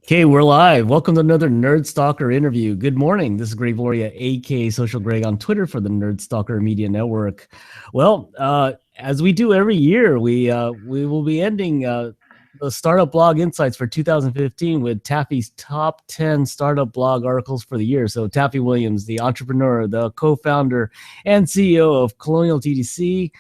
Okay, we're live. Welcome to another Nerd Stalker interview. Good morning. This is Greg Loria, aka Social Greg, on Twitter for the Nerd Stalker Media Network. Well, as we do every year, we will be ending the Startup Blog Insights for 2015 with Taffy's top 10 startup blog articles for the year. So Taffy Williams, the entrepreneur, the co-founder and CEO of Colonial TDC,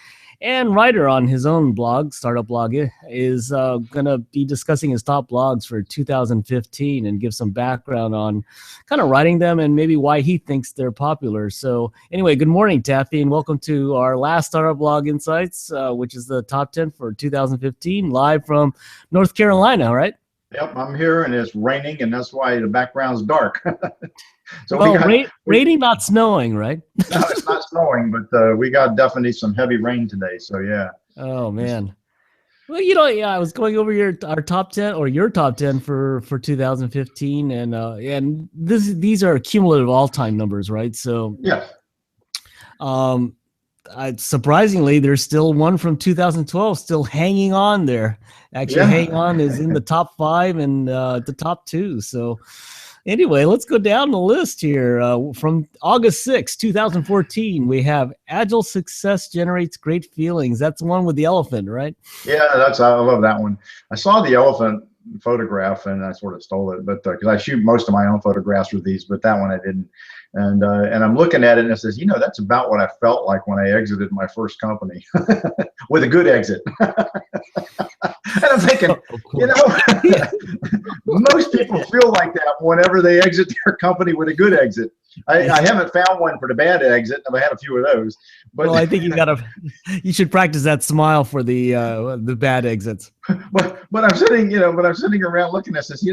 and writer on his own blog, Startup Blog, is going to be discussing his top blogs for 2015 and give some background on kind of writing them and maybe why he thinks they're popular. So anyway, good morning, Taffy, and welcome to our last Startup Blog Insights, which is the top 10 for 2015, live from North Carolina, right? Yep, I'm here, and it's raining, and that's why the background's dark. So raining, not snowing, right? No, it's not snowing, but we got definitely some heavy rain today. So yeah. Oh man. Well, I was going over our top 10 or your top 10 for 2015, and these are cumulative all-time numbers, right? So yeah. Surprisingly, there's still one from 2012 still hanging on there. Actually, hang on is in the top 5 and the top 2. So anyway, let's go down the list here. From August 6, 2014, we have Agile Success Generates Great Feelings. That's the one with the elephant, right? Yeah, I love that one. I saw the elephant photograph and I sort of stole it, but because I shoot most of my own photographs with these, but that one I didn't. And I'm looking at it and it says, that's about what I felt like when I exited my first company with a good exit. And I'm thinking, most people feel like that whenever they exit their company with a good exit. I haven't found one for the bad exit. I've had a few of those. But well, I think you should practice that smile for the bad exits. But I'm sitting around looking at this,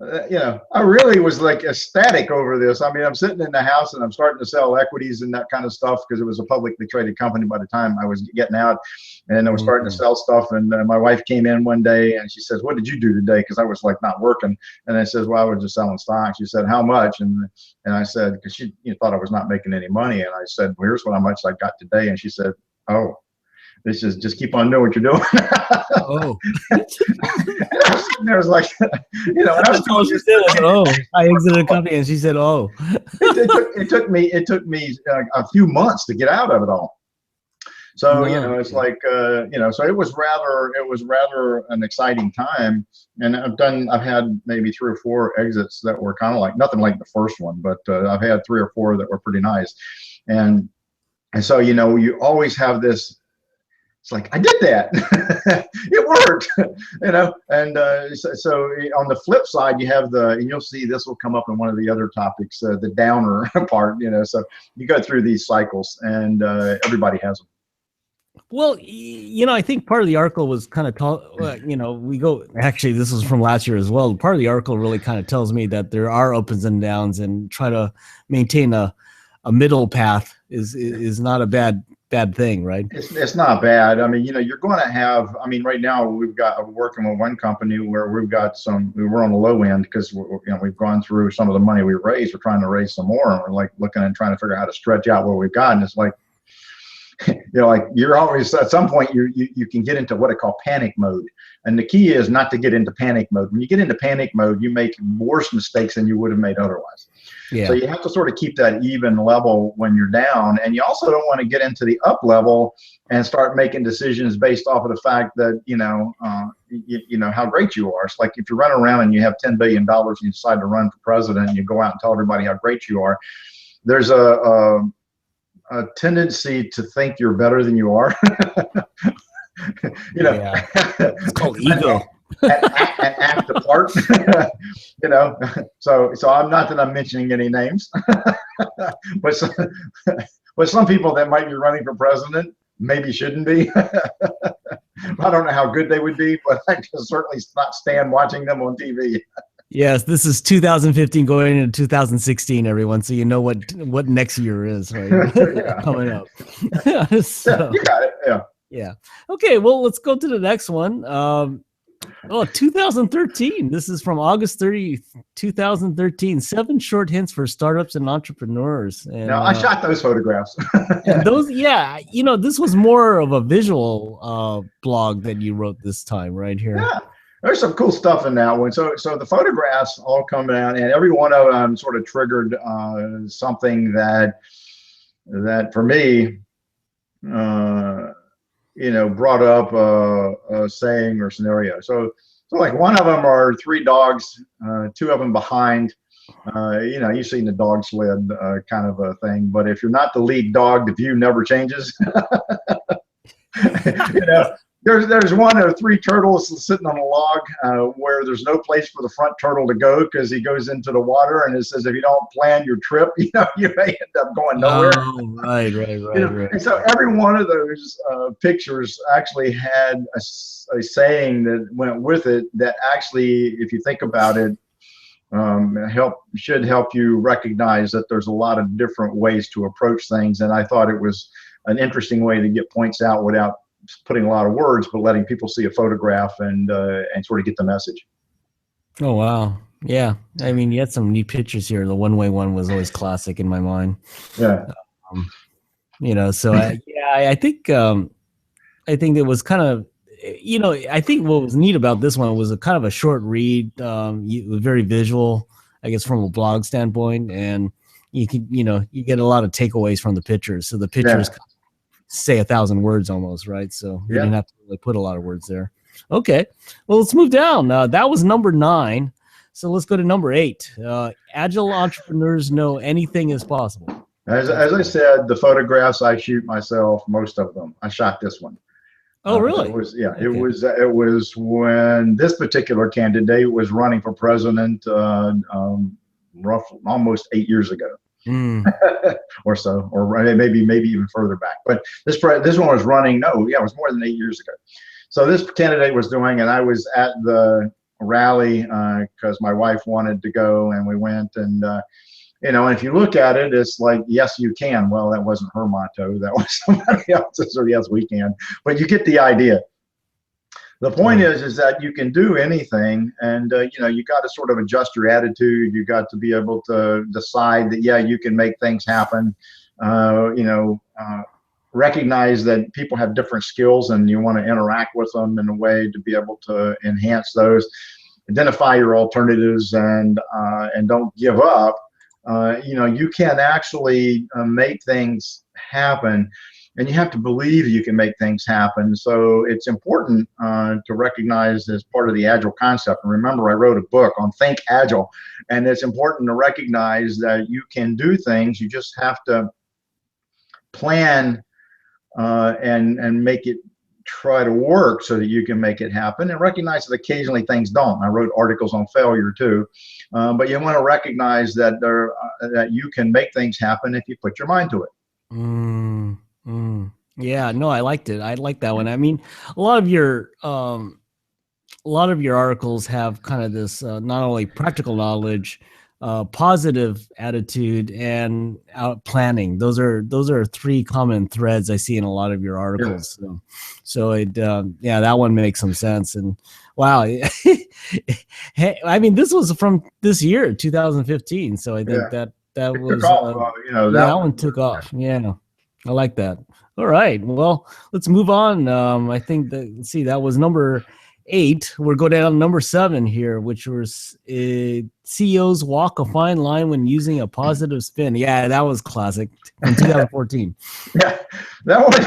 I really was like ecstatic over this. I mean, I'm sitting in the house and I'm starting to sell equities and that kind of stuff because it was a publicly traded company by the time I was getting out, and I was starting to sell stuff. And my wife came in one day and she says, "What did you do today?" Because I was like not working. And I says, "Well, I was just selling stocks." She said, "How much?" And I said, because she thought I was not making any money. And I said, "Well, here's how much I got today." And she said, "Oh, this is just keep on doing what you're doing." Oh. There was like, and I was all she said was, "Oh, I exited a company," and she said, "Oh." It took me a few months to get out of it all. So it's like so it was rather an exciting time, and I've had maybe 3 or 4 exits that were kind of like nothing like the first one, but I've had 3 or 4 that were pretty nice, and so you always have this. It's like, I did that. It worked, and so on the flip side, you have and you'll see this will come up in one of the other topics, the downer part, so you go through these cycles and everybody has them. Well, I think part of the article was kind of, actually, this was from last year as well. Part of the article really kind of tells me that there are ups and downs, and try to maintain a middle path is not a bad thing, right? It's not bad. I mean, you're going to have, right now we're working with one company where we're on the low end because we've gone through some of the money we raised. We're trying to raise some more, and we're like looking and trying to figure out how to stretch out what we've got. And it's like, like you're always, at some point you can get into what I call panic mode. And the key is not to get into panic mode. When you get into panic mode, you make worse mistakes than you would have made otherwise. Yeah. So you have to sort of keep that even level when you're down. And you also don't want to get into the up level and start making decisions based off of the fact that, how great you are. It's like if you run around and you have $10 billion and you decide to run for president and you go out and tell everybody how great you are, there's a tendency to think you're better than you are. Yeah. It's called ego. and act the part. So I'm not that I'm mentioning any names, but some people that might be running for president maybe shouldn't be. I don't know how good they would be, but I can certainly not stand watching them on TV. Yes, this is 2015 going into 2016, everyone. So you know what next year is, right? Coming up. So, you got it. Yeah. Yeah. Okay. Well, let's go to the next one. 2013. This is from August 30th, 2013. 7 short hints for startups and entrepreneurs. And, no, I shot those photographs. And those, this was more of a visual blog that you wrote this time, right here. Yeah. there's some cool stuff in that one. So the photographs all come down, and every one of them sort of triggered something that for me, brought up a saying or scenario. So like one of them are three dogs, two of them behind. You've seen the dog sled kind of a thing, but if you're not the lead dog, the view never changes. There's one of three turtles sitting on a log where there's no place for the front turtle to go because he goes into the water, and it says if you don't plan your trip, you may end up going nowhere. Oh, right. And so every one of those pictures actually had a saying that went with it that actually, if you think about it, should help you recognize that there's a lot of different ways to approach things. And I thought it was an interesting way to get points out without putting a lot of words, but letting people see a photograph and sort of get the message. Oh, wow. Yeah. I mean, you had some neat pictures here. The one-way one was always classic in my mind. Yeah. So I think it was kind of, I think what was neat about this one was a kind of a short read. It was very visual, I guess, from a blog standpoint, and you get a lot of takeaways from the pictures. So the pictures say 1,000 words almost, right? So you didn't have to really put a lot of words there. Okay, well, let's move down. That was number 9. So let's go to number 8. Agile entrepreneurs know anything is possible. As I said, the photographs I shoot myself, most of them. I shot this one. Oh, really? It was when this particular candidate was running for president, roughly almost 8 years ago. Or so, or maybe even further back. But this one was running. It was more than 8 years ago. So this candidate was doing, and I was at the rally because my wife wanted to go, and we went. And and if you look at it, it's like, yes, you can. Well, that wasn't her motto. That was somebody else's. Or yes, we can. But you get the idea. The point is that you can do anything, and you got to sort of adjust your attitude. You got to be able to decide that you can make things happen. Recognize that people have different skills, and you want to interact with them in a way to be able to enhance those. Identify your alternatives, and don't give up. You can actually make things happen. And you have to believe you can make things happen. So it's important to recognize as part of the Agile concept. And remember, I wrote a book on Think Agile. And it's important to recognize that you can do things. You just have to plan and make it try to work so that you can make it happen. And recognize that occasionally things don't. I wrote articles on failure too. But you want to recognize that that you can make things happen if you put your mind to it. Yeah, no, I liked it. I like that one. I mean, a lot of your articles have kind of this not only practical knowledge, positive attitude, and planning. Those are 3 common threads I see in a lot of your articles. Yeah. So that one makes some sense. And wow, I mean, this was from this year, 2015. So I think that was that one took off. Yeah. I like that. All right. Well, let's move on. I think that was number 8. We'll go down to number 7 here, which was CEOs walk a fine line when using a positive spin. Yeah, that was classic in 2014. Yeah, that one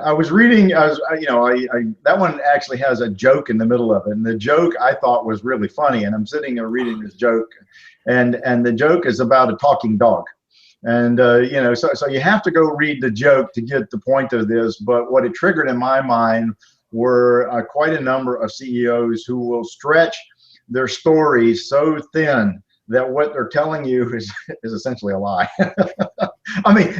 I was reading. That one actually has a joke in the middle of it, and the joke I thought was really funny. And I'm sitting there reading this joke, and the joke is about a talking dog. And, so you have to go read the joke to get the point of this. But what it triggered in my mind were quite a number of CEOs who will stretch their stories so thin that what they're telling you is essentially a lie. I mean,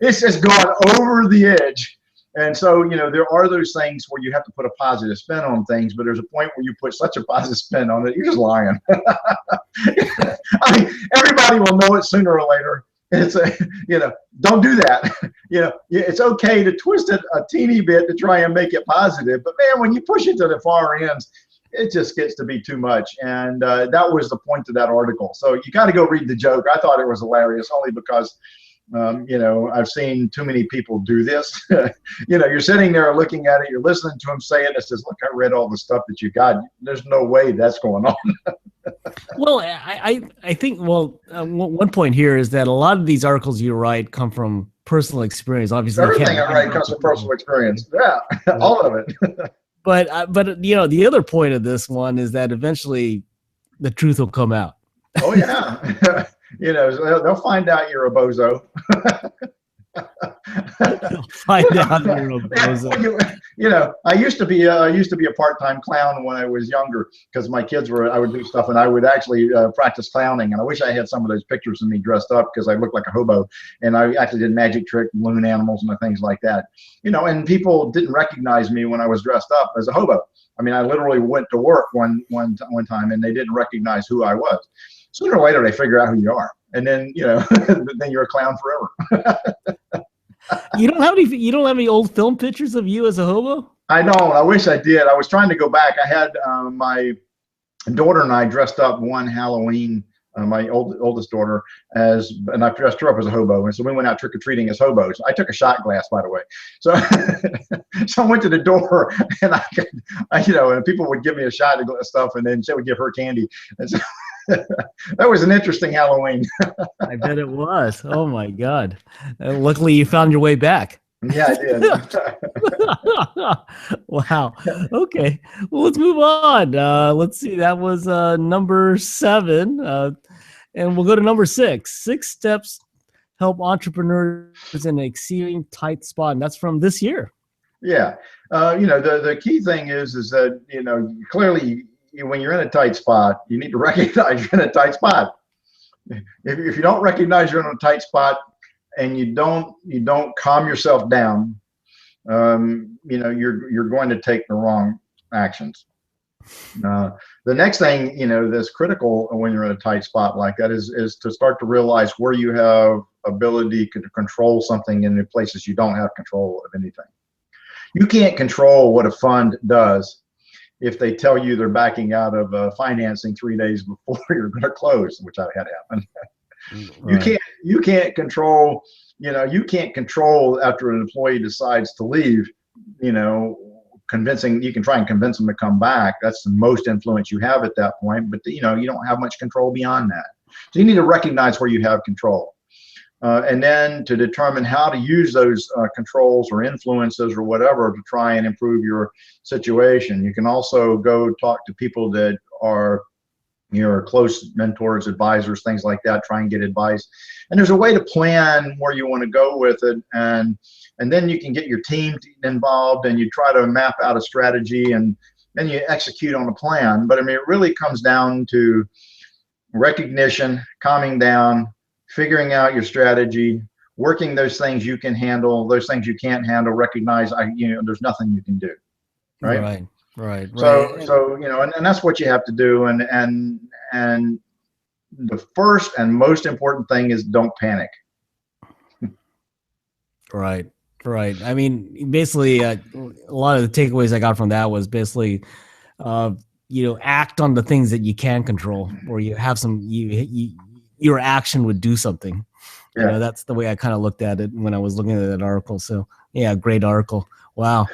it's just gone over the edge. And so, there are those things where you have to put a positive spin on things, but there's a point where you put such a positive spin on it, you're just lying. I mean, everybody will know it sooner or later. It's don't do that. It's okay to twist it a teeny bit to try and make it positive, but man, when you push it to the far ends, it just gets to be too much. And that was the point of that article. So you got to go read the joke. I thought it was hilarious only because You know, I've seen too many people do this. You know, you're sitting there looking at it, you're listening to them say it, and it says, look, I read all the stuff that you got. There's no way that's going on. Well, I think, well, one point here is that a lot of these articles you write come from personal experience. Obviously, Everything I write comes from personal experience. Yeah, all of it. But you know, the other point of this one is that eventually the truth will come out. Oh yeah. You know, they'll find out you're a bozo. Find out you're a bozo. You know, I used to be a part-time clown when I was younger, because my kids were, I would do stuff and I would actually practice clowning, and I wish I had some of those pictures of me dressed up, because I looked like a hobo, and I actually did magic trick balloon animals and things like that. You know, and people didn't recognize me when I was dressed up as a hobo. I mean, I literally went to work one time and they didn't recognize who I was. Sooner or later, they figure out who you are, and then, you know, then you're a clown forever. You don't have any old film pictures of you as a hobo? I don't. I wish I did. I was trying to go back. I had my daughter and I dressed up one Halloween. My oldest daughter, and I dressed her up as a hobo, and so we went out trick or treating as hobos. I took a shot glass, by the way. So, so I went to the door, and I you know, and people would give me a shot of stuff, and then she would give her candy. And so, that was an interesting Halloween. I bet it was. Oh my God! Luckily, you found your way back. Yeah, I did. Wow. Okay. Well, let's move on. Let's see. That was number 7. And we'll go to number 6. 6 steps help entrepreneurs in an exceedingly tight spot. And that's from this year. Yeah. You know, the key thing is that, you know, clearly when you're in a tight spot, you need to recognize you're in a tight spot. If you don't recognize you're in a tight spot, and you don't calm yourself down, you know, you're going to take the wrong actions. The next thing, you know, that's critical when you're in a tight spot like that is to start to realize where you have ability to control something and in places you don't have control of anything. You can't control what a fund does if they tell you they're backing out of financing 3 days before you're going to close, which I've had happen. Right. You can't control, you know, you can't control after an employee decides to leave, you know, you can try and convince them to come back. That's the most influence you have at that point, but you know, you don't have much control beyond that. So you need to recognize where you have control. And then to determine how to use those controls or influences or whatever to try and improve your situation. You can also go talk to people that are your close mentors, advisors, things like that, try and get advice. And there's a way to plan where you want to go with it. And then you can get your team involved and you try to map out a strategy and then you execute on a plan. But I mean, it really comes down to recognition, calming down, figuring out your strategy, working those things you can handle, those things you can't handle, recognize, you know, there's nothing you can do. Right. Right. So you know, and that's what you have to do. And the first and most important thing is don't panic. Right. I mean, basically, a lot of the takeaways I got from that was basically, you know, act on the things that you can control, or you have some your action would do something. Yeah. You know, that's the way I kind of looked at it when I was looking at that article. So yeah, great article. Wow.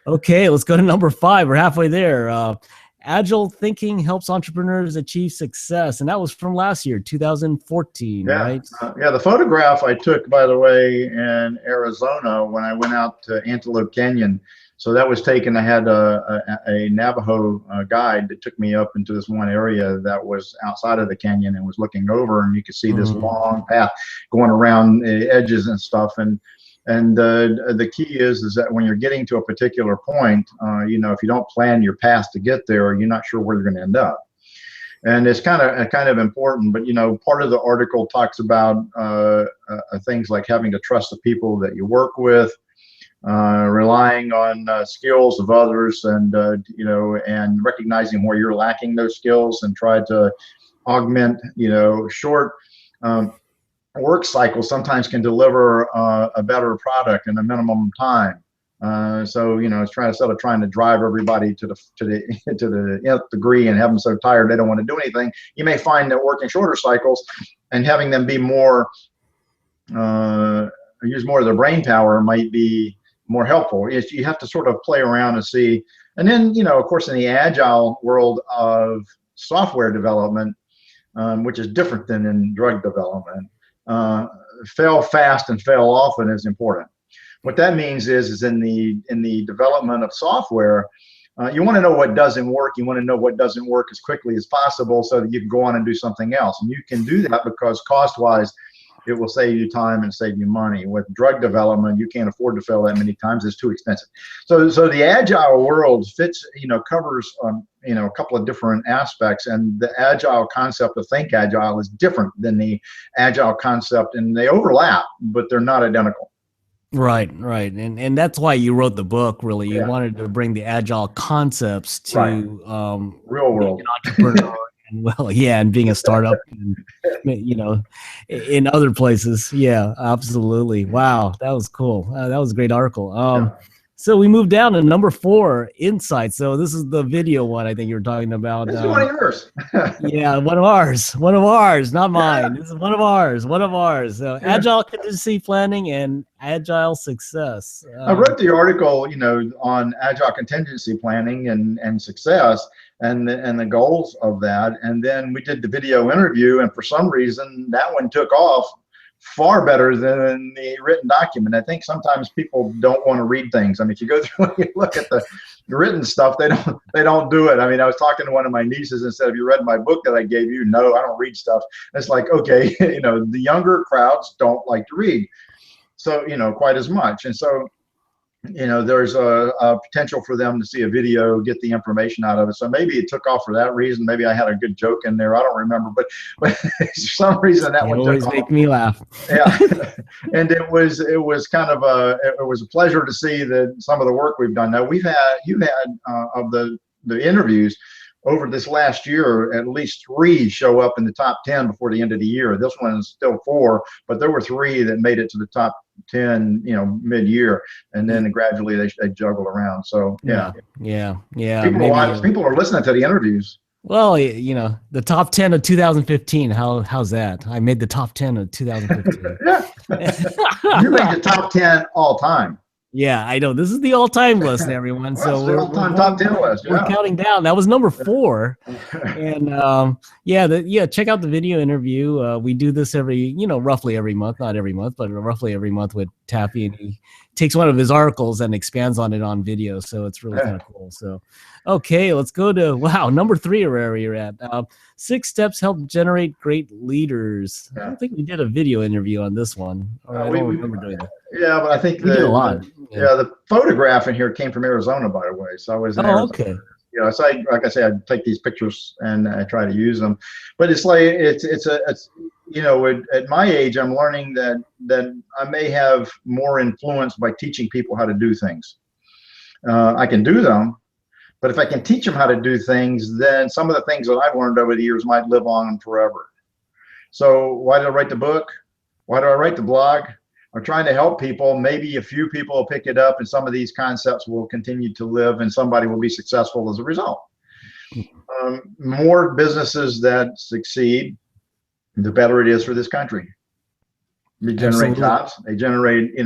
Okay, let's go to number 5. We're halfway there. Agile thinking helps entrepreneurs achieve success. And that was from last year, 2014, yeah. Right? Yeah, the photograph I took, by the way, in Arizona when I went out to Antelope Canyon. So that was taken, I had a Navajo guide that took me up into this one area that was outside of the canyon and was looking over, and you could see this long path going around the edges and stuff. And the key is that when you're getting to a particular point, you know, if you don't plan your path to get there, you're not sure where you're going to end up. And it's kind of important. But you know, part of the article talks about things like having to trust the people that you work with, relying on skills of others, and you know, and recognizing where you're lacking those skills, and try to augment. You know, short work cycles sometimes can deliver a better product in a minimum time. So you know, it's trying to drive everybody to the nth degree and have them so tired they don't want to do anything. You may find that working shorter cycles and having them be more use more of their brain power might be more helpful. Is you have to sort of play around and see. And then, of course, in the agile world of software development, which is different than in drug development, fail fast and fail often is important. What that means is in the development of software, you want to know what doesn't work. You want to know what doesn't work as quickly as possible so that you can go on and do something else. And you can do that because cost-wise, it will save you time and save you money. With drug development, you can't afford to fail that many times. It's too expensive. So the agile world covers a couple of different aspects, and the agile concept of think agile is different than the agile concept, and they overlap, but they're not identical. Right. And that's why you wrote the book, really. You wanted to bring the agile concepts to real world entrepreneur. And being a startup, and, in other places. Yeah, absolutely. Wow, that was cool. That was a great article. So we moved down to number 4, insights. So this is the video one I think you were talking about. This is one of yours. Yeah, one of ours, not mine. This is one of ours. So agile contingency planning and agile success. I wrote the article, on agile contingency planning and success, and the goals of that. And then we did the video interview, and for some reason that one took off far better than the written document. I think sometimes people don't want to read things. I mean, if you go through and you look at the written stuff, they don't do it. I mean, I was talking to one of my nieces and said, "Have you read my book that I gave you?" "No, I don't read stuff." It's like, okay, the younger crowds don't like to read, so quite as much. And so there's a potential for them to see a video, get the information out of it. So maybe it took off for that reason. Maybe I had a good joke in there. I don't remember, but for some reason that one always make me laugh. Yeah, and it was kind of it was a pleasure to see that some of the work we've done. Now you've had of the interviews over this last year, at least 3 show up in the top 10 before the end of the year. This one is still 4, but there were 3 that made it to the top 10, mid-year, and then gradually they juggle around. So yeah. People are listening to the interviews. Well, the top 10 of 2015. How's that? I made the top 10 of 2015. Yeah, you made the top 10 all time. Yeah, I know. This is the all-time list, everyone. So we're all-time top 10 list. We're counting down. That was number 4. And check out the video interview. We do this roughly every month, not every month, but roughly every month with Taffy, and he takes one of his articles and expands on it on video. So it's really kind of cool. So, okay, let's go to number 3, where you're at. 6 steps help generate great leaders. I don't think we did a video interview on this one. Or I don't remember doing that. Yeah, but I think we did a lot. The photograph in here came from Arizona, by the way. So I was in Arizona. Okay. So like I say, I take these pictures and I try to use them. But it's like it's at my age, I'm learning that I may have more influence by teaching people how to do things. I can do them, but if I can teach them how to do things, then some of the things that I've learned over the years might live on forever. So why did I write the book? Why do I write the blog? I'm trying to help people. Maybe a few people will pick it up, and some of these concepts will continue to live, and somebody will be successful as a result. More businesses that succeed, the better it is for this country. They generate jobs. They generate,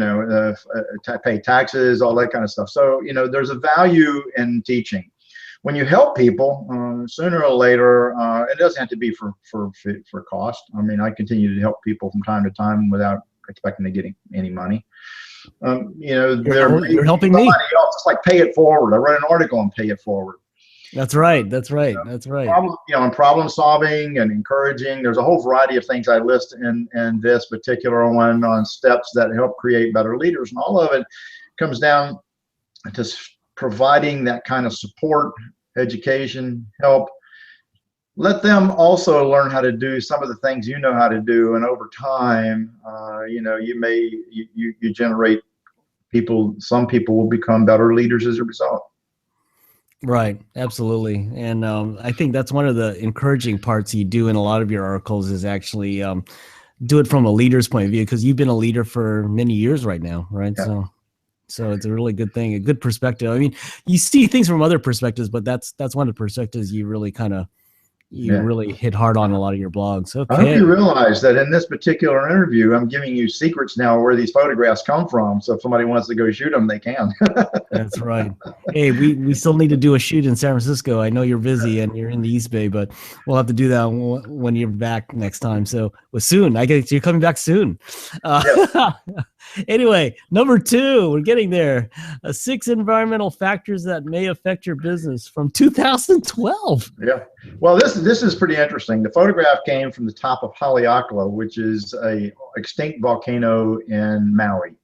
pay taxes, all that kind of stuff. So, there's a value in teaching. When you help people, sooner or later, it doesn't have to be for cost. I mean, I continue to help people from time to time without expecting to get any money. You're helping me. Else. It's like pay it forward. I wrote an article on pay it forward. That's right. Problem solving and encouraging. There's a whole variety of things I list in this particular one on steps that help create better leaders, and all of it comes down to providing that kind of support, education, help. Let them also learn how to do some of the things you know how to do, and over time, you generate people. Some people will become better leaders as a result. Right, absolutely, and I think that's one of the encouraging parts you do in a lot of your articles is actually do it from a leader's point of view, because you've been a leader for many years right now, right? Yeah. So it's a really good thing, a good perspective. I mean, you see things from other perspectives, but that's one of the perspectives you really kind of you really hit hard on a lot of your blogs. I hope Okay. you realize that in this particular interview, I'm giving you secrets now where these photographs come from. So if somebody wants to go shoot them, they can. That's right. Hey, we still need to do a shoot in San Francisco. I know you're busy and you're in the East Bay, but we'll have to do that when you're back next time. So soon. I guess you're coming back soon. Anyway, number 2, we're getting there. 6 environmental factors that may affect your business from 2012. Yeah. Well, this is pretty interesting. The photograph came from the top of Haleakala, which is a extinct volcano in Maui.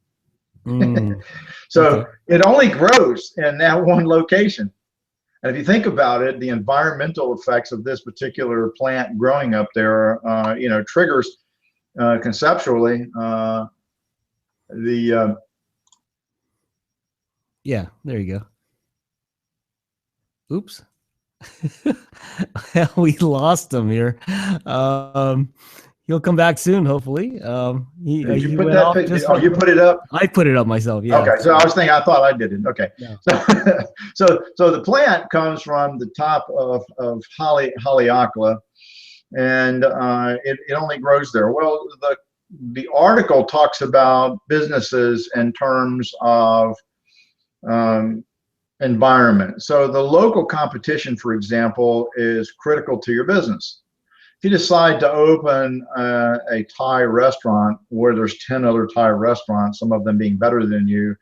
So it only grows in that one location. And if you think about it, the environmental effects of this particular plant growing up there, triggers conceptually yeah, there you go. Oops. We lost him here. He'll come back soon, hopefully. Did you put that picture? You put it up? I put it up myself. Yeah. Okay. So I thought I did it. Okay. Yeah. So the plant comes from the top of Haleakala, and it only grows there. Well, the article talks about businesses in terms of environment. So the local competition, for example, is critical to your business. If you decide to open a Thai restaurant where there's 10 other Thai restaurants, some of them being better than you,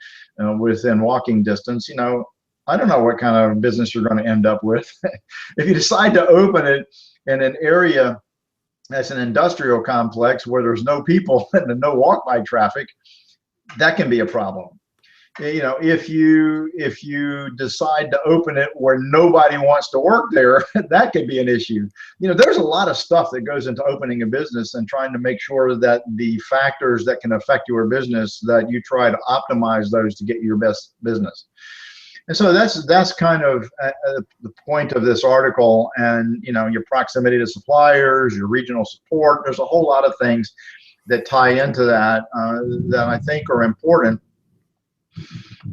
within walking distance, I don't know what kind of business you're going to end up with. If you decide to open it in an area that's an industrial complex where there's no people and no walk-by traffic, that can be a problem. If you decide to open it where nobody wants to work there, that could be an issue. There's a lot of stuff that goes into opening a business and trying to make sure that the factors that can affect your business, that you try to optimize those to get your best business. And so that's kind of the point of this article. And your proximity to suppliers, your regional support. There's a whole lot of things that tie into that that I think are important.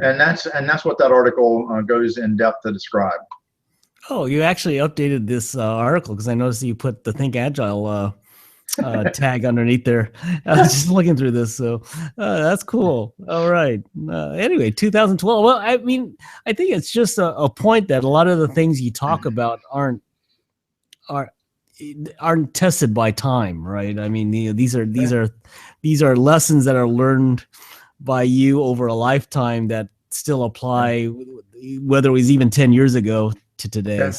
And that's what that article goes in depth to describe. Oh, you actually updated this article, because I noticed you put the Think Agile tag underneath there. I was just looking through this, so that's cool. All right. Anyway, 2012. Well, I mean, I think it's just a point that a lot of the things you talk about aren't tested by time, right? I mean, these are lessons that are learned by you over a lifetime that still apply, whether it was even 10 years ago to today. Yeah.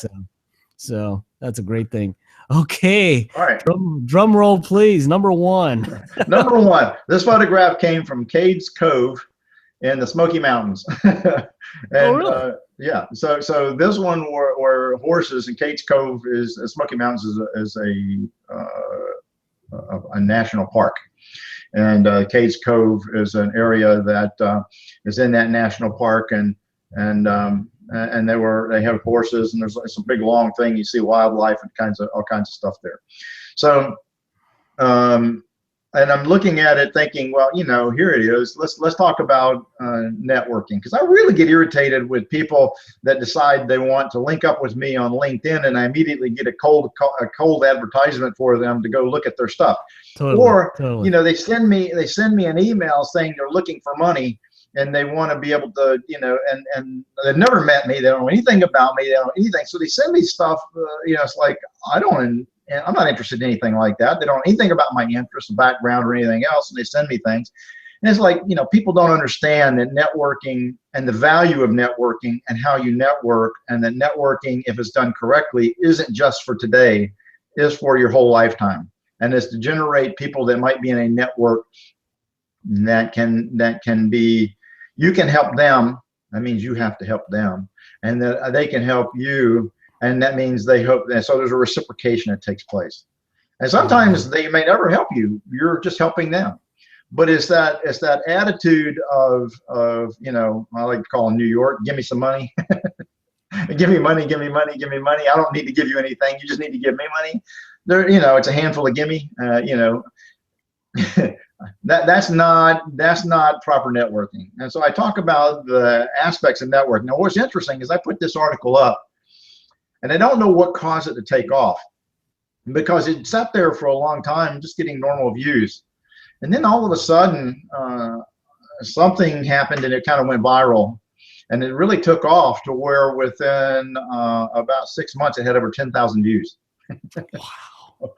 So that's a great thing. Okay. All right. Drum roll, please. Number 1. Number 1. This photograph came from Cades Cove in the Smoky Mountains. And, really? Yeah. So this one were horses, and Cades Cove Smoky Mountains is a national park. And Cades Cove is an area that is in that national park, and they have horses, and there's some big long thing. You see wildlife and all kinds of stuff there. So, and I'm looking at it thinking, well, here it is. Let's talk about networking, because I really get irritated with people that decide they want to link up with me on LinkedIn, and I immediately get a cold advertisement for them to go look at their stuff. Totally. They send me an email saying they're looking for money, and they want to be able to, and they've never met me. They don't know anything about me. They don't know anything. So they send me stuff. It's like, I'm not interested in anything like that. They don't know anything about my interests, background, or anything else, and they send me things. And it's like, people don't understand that networking and the value of networking and how you network, and that networking, if it's done correctly, isn't just for today, is for your whole lifetime. And it's to generate people that might be in a network that can be, you can help them. That means you have to help them, and that they can help you. And that means they hope that, so there's a reciprocation that takes place. And sometimes they may never help you. You're just helping them. But it's that attitude of I like to call in New York, give me some money. Give me money, give me money, give me money. I don't need to give you anything. You just need to give me money. There, it's a handful of gimme. That's not proper networking. And so I talk about the aspects of networking. Now, what's interesting is I put this article up, and I don't know what caused it to take off. because it sat there for a long time, just getting normal views. And then all of a sudden, something happened and it kind of went viral. And it really took off to where within about 6 months, it had over 10,000 views. Wow.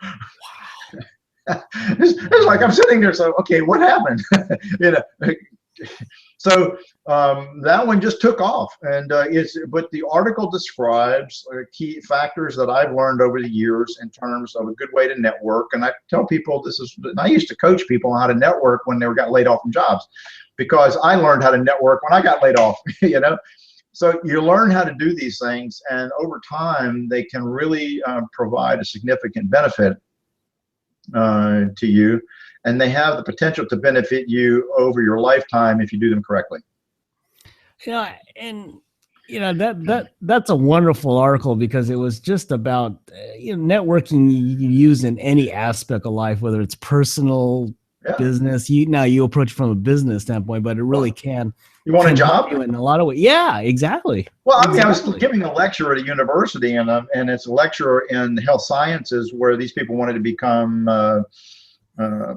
It's like I'm sitting there, so okay, what happened? you know, so that one just took off, and but the article describes key factors that I've learned over the years in terms of a good way to network. And I tell people this is, I used to coach people on how to network when they got laid off from jobs, because I learned how to network when I got laid off. You know. So you learn how to do these things, and over time, they can really provide a significant benefit to you, and they have the potential to benefit you over your lifetime if you do them correctly. Yeah, and that's a wonderful article, because it was just about networking you use in any aspect of life, whether it's personal, business. You approach it from a business standpoint, but it really can. You want a job? You in a lot of ways. Yeah, exactly. Well, I mean, I was giving a lecture at a university, and it's a lecture in health sciences where these people wanted to become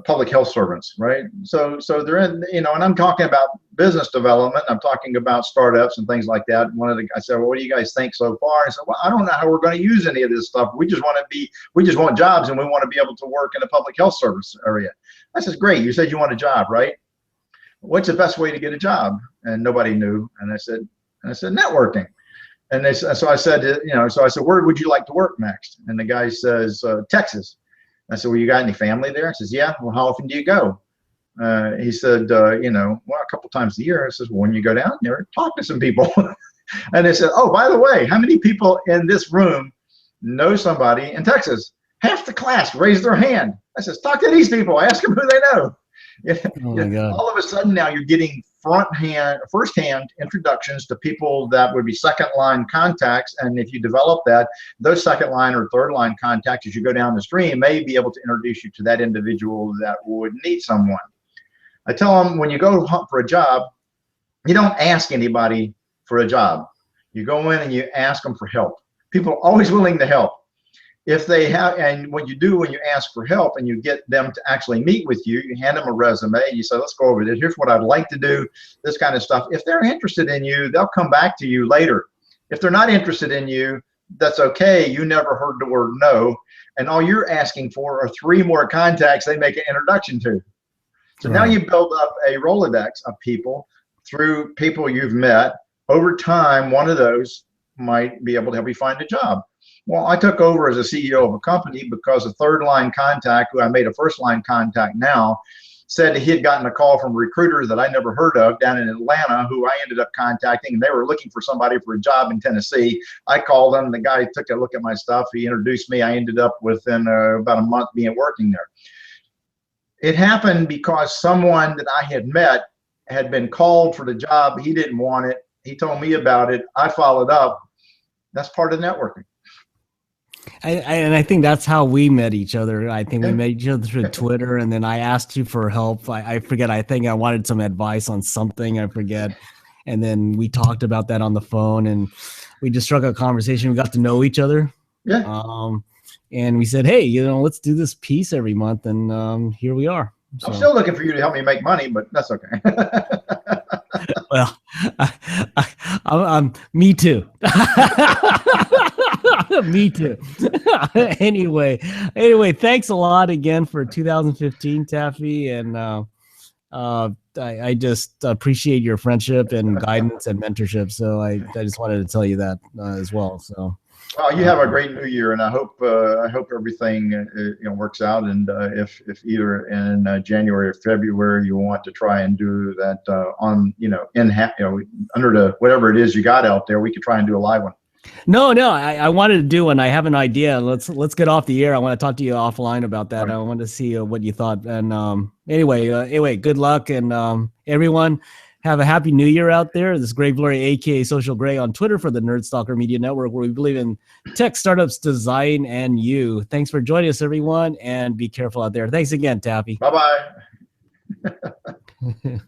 public health servants, right? So they're in, and I'm talking about business development. I'm talking about startups and things like that. I said, well, what do you guys think so far? I said, well, I don't know how we're going to use any of this stuff. We just want jobs, and we want to be able to work in the public health service area. I said, great. You said you want a job, right? What's the best way to get a job? And nobody knew. And I said, networking. And so I said, where would you like to work next? And the guy says, Texas. I said, well, you got any family there? I says, yeah. Well, how often do you go? He said, well, a couple times a year. I says, well, when you go down there, talk to some people. And they said, oh, by the way, how many people in this room know somebody in Texas? Half the class raised their hand. I says, talk to these people. Ask them who they know. Oh my God. All of a sudden now you're getting first-hand introductions to people that would be second-line contacts, and if you develop that, those second-line or third-line contacts, as you go down the stream, may be able to introduce you to that individual that would need someone. I tell them, when you go hunt for a job, you don't ask anybody for a job. You go in and you ask them for help. People are always willing to help. If they have, and what you do when you ask for help and you get them to actually meet with you, you hand them a resume and you say, let's go over this. Here's what I'd like to do, this kind of stuff. If they're interested in you, they'll come back to you later. If they're not interested in you, that's okay. You never heard the word no. And all you're asking for are 3 more contacts they make an introduction to. So now you build up a Rolodex of people through people you've met. Over time, one of those might be able to help you find a job. Well, I took over as a CEO of a company because a third-line contact, who I made a first-line contact now, said he had gotten a call from recruiters that I never heard of down in Atlanta, who I ended up contacting, and they were looking for somebody for a job in Tennessee. I called them. The guy took a look at my stuff. He introduced me. I ended up within about a month working there. It happened because someone that I had met had been called for the job. He didn't want it. He told me about it. I followed up. That's part of networking. And I think that's how we met each other. I think we met each other through Twitter, and then I asked you for help. I forget. I think I wanted some advice on something. I forget. And then we talked about that on the phone, and we just struck a conversation. We got to know each other. Yeah. And we said, hey, let's do this piece every month. And here we are. So. I'm still looking for you to help me make money, but that's okay. Well, I'm me too. Me too. Anyway, thanks a lot again for 2015, Taffy, and I just appreciate your friendship and guidance and mentorship. So I just wanted to tell you that as well. So. Well, you have a great new year, and I hope everything works out. And if either in January or February you want to try and do that under the whatever it is you got out there, we could try and do a live one. No, I wanted to do one. I have an idea. Let's get off the air. I want to talk to you offline about that. Right. I want to see what you thought. And anyway, good luck, and everyone. Have a happy new year out there. This is Greg Gloria, aka Social Greg, on Twitter for the Nerd Stalker Media Network, where we believe in tech, startups, design, and you. Thanks for joining us, everyone, and be careful out there. Thanks again, Taffy. Bye-bye.